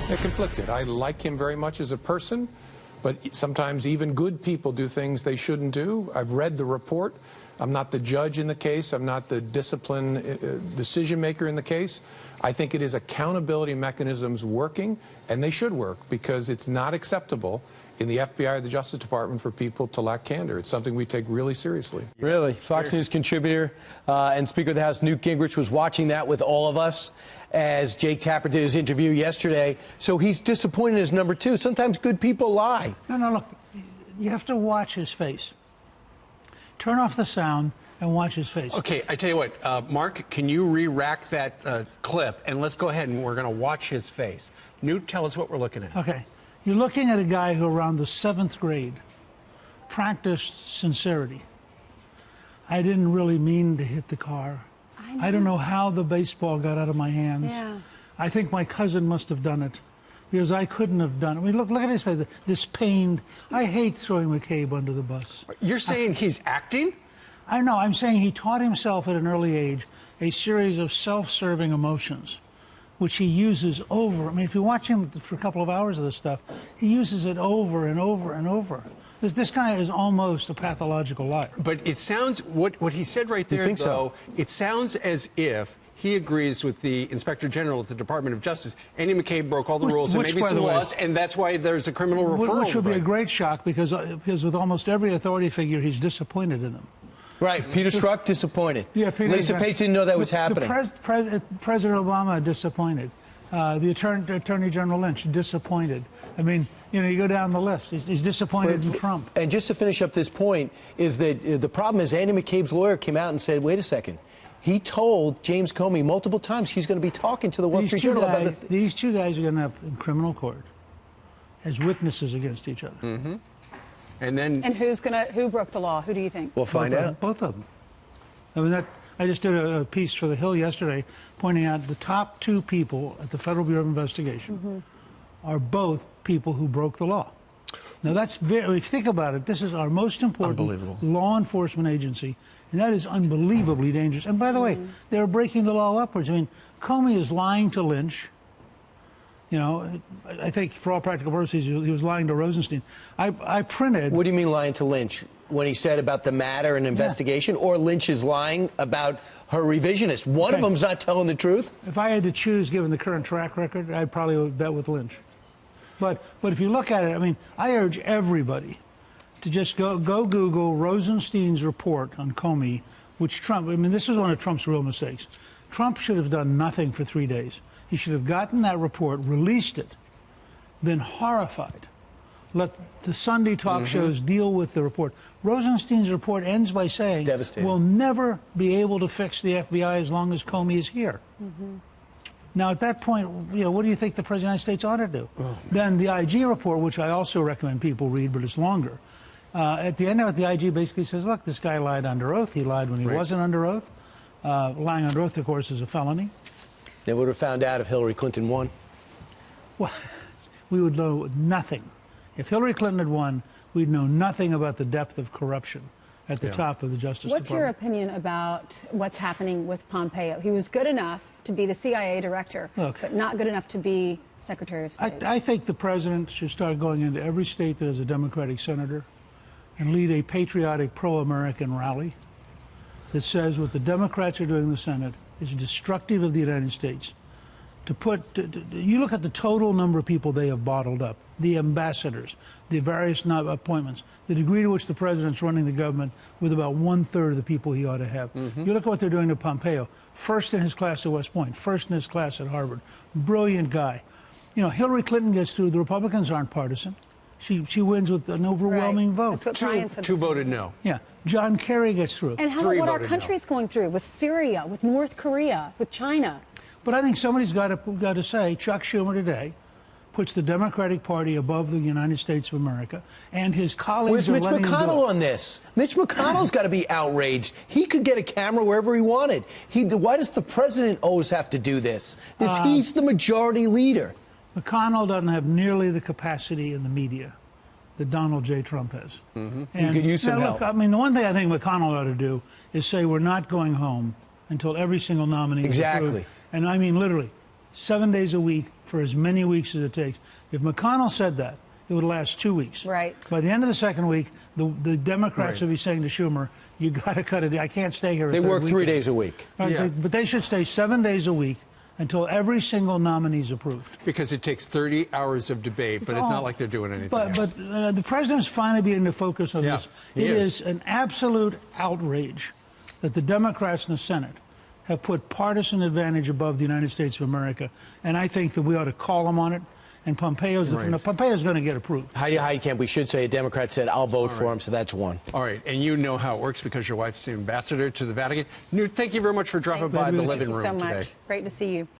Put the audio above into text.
They're conflicted. I like him very much as a person, but sometimes even good people do things they shouldn't do. I've read the report. I'm not the judge in the case. I'm not the decision maker in the case. I think it is accountability mechanisms working, and they should work, because it's not acceptable in the FBI or the Justice Department for people to lack candor. It's something we take really seriously. Really? Fox News contributor and Speaker of the House Newt Gingrich was watching that with all of us as Jake Tapper did his interview yesterday. So he's disappointed as number two. Sometimes good people lie. No, look, you have to watch his face. Turn off the sound and watch his face. Okay, I tell you what, Mark, can you re-rack that clip, and let's go ahead and we're going to watch his face. Newt, tell us what we're looking at. Okay. You're looking at a guy who around the 7th grade practiced sincerity. I didn't really mean to hit the car. I don't know how the baseball got out of my hands. Yeah. I think my cousin must have done it, because I couldn't have done it. I mean, look at his face, this pain. I hate throwing McCabe under the bus. You're saying he's acting? I know. I'm saying he taught himself at an early age a series of self-serving emotions, which he uses over. I mean, if you watch him for a couple of hours of this stuff, he uses it over and over and over. This guy is almost a pathological liar. But it sounds, what he said right there, though, it sounds as if he agrees with the Inspector General at the Department of Justice. Andy McCabe broke all the rules and maybe some laws, and that's why there's a criminal referral. Which would be a great shock, because with almost every authority figure, he's disappointed in them. Right. Peter Strzok, disappointed. Yeah, Lisa Page didn't know that was happening. President Obama, disappointed. The Attorney General Lynch, disappointed. I mean, you know, you go down the list. He's disappointed in Trump. And just to finish up this point, is that the problem is Andy McCabe's lawyer came out and said, wait a second. He told James Comey multiple times he's going to be talking to the Wall Street Journal about these two guys are going to end up in criminal court as witnesses against each other. Mm-hmm. And who broke the law? Who do you think? We'll find out. Both of them. I mean, I just did a piece for The Hill yesterday pointing out the top two people at the Federal Bureau of Investigation are both people who broke the law. Now, that's very, if you think about it, this is our most important law enforcement agency, and that is unbelievably dangerous. And by the way, they're breaking the law upwards. I mean, Comey is lying to Lynch. You know, I think for all practical purposes, he was lying to Rosenstein. I printed... What do you mean lying to Lynch? When he said about the matter and investigation? Or Lynch is lying about her revisionist? One of them's not telling the truth? If I had to choose, given the current track record, I'd probably would bet with Lynch. But if you look at it, I mean, I urge everybody to just go Google Rosenstein's report on Comey, which Trump... I mean, this is one of Trump's real mistakes. Trump should have done nothing for 3 days. He should have gotten that report, released it, been horrified. Let the Sunday talk shows deal with the report. Rosenstein's report ends by saying, we'll never be able to fix the FBI as long as Comey is here. Now, at that point, you know, what do you think the President of the United States ought to do? Then the IG report, which I also recommend people read, but it's longer. At the end of it, the IG basically says, look, this guy lied under oath. He lied when he wasn't under oath. Lying under oath, of course, is a felony. They would have found out if Hillary Clinton won. Well, we would know nothing. If Hillary Clinton had won, we'd know nothing about the depth of corruption at the top of the Justice Department. What's your opinion about what's happening with Pompeo? He was good enough to be the CIA director, but not good enough to be Secretary of State. I think the president should start going into every state that has a Democratic senator and lead a patriotic pro-American rally that says what the Democrats are doing in the Senate is destructive of the United States. You look at the total number of people they have bottled up, the ambassadors, the various appointments, the degree to which the president's running the government with about 1/3 of the people he ought to have. You look at what they're doing to Pompeo, first in his class at West Point, first in his class at Harvard, brilliant guy. You know, Hillary Clinton gets through, the Republicans aren't partisan. She wins with an overwhelming vote. That's what Brian said. Two voted no. Yeah. John Kerry gets through. And how about what our country's going through with Syria, with North Korea, with China? But I think somebody's got to say, Chuck Schumer today puts the Democratic Party above the United States of America, and his colleagues Where's Mitch McConnell on this? Mitch McConnell's got to be outraged. He could get a camera wherever he wanted. Why does the president always have to do this? He's the majority leader. McConnell doesn't have nearly the capacity in the media that Donald J. Trump has. And you could use some help. I mean, the one thing I think McConnell ought to do is say we're not going home until every single nominee is approved. And I mean literally 7 days a week for as many weeks as it takes. If McConnell said that, it would last 2 weeks. Right. By the end of the second week, the Democrats would be saying to Schumer, you got to cut it. I can't stay here. They work 3 days a week. Right, but they should stay 7 days a week until every single nominee is approved. Because it takes 30 hours of debate, but it's not like they're doing anything else. But the president's finally beginning to focus on this. It is an absolute outrage that the Democrats in the Senate have put partisan advantage above the United States of America. And I think that we ought to call them on it. And Pompeo's Pompeo's going to get approved. Heidi Heitkamp, we should say a Democrat said, I'll vote for him, so that's one. All right, and you know how it works because your wife's the ambassador to the Vatican. Newt, thank you very much for dropping by the living room today. Thank you so much. Great to see you.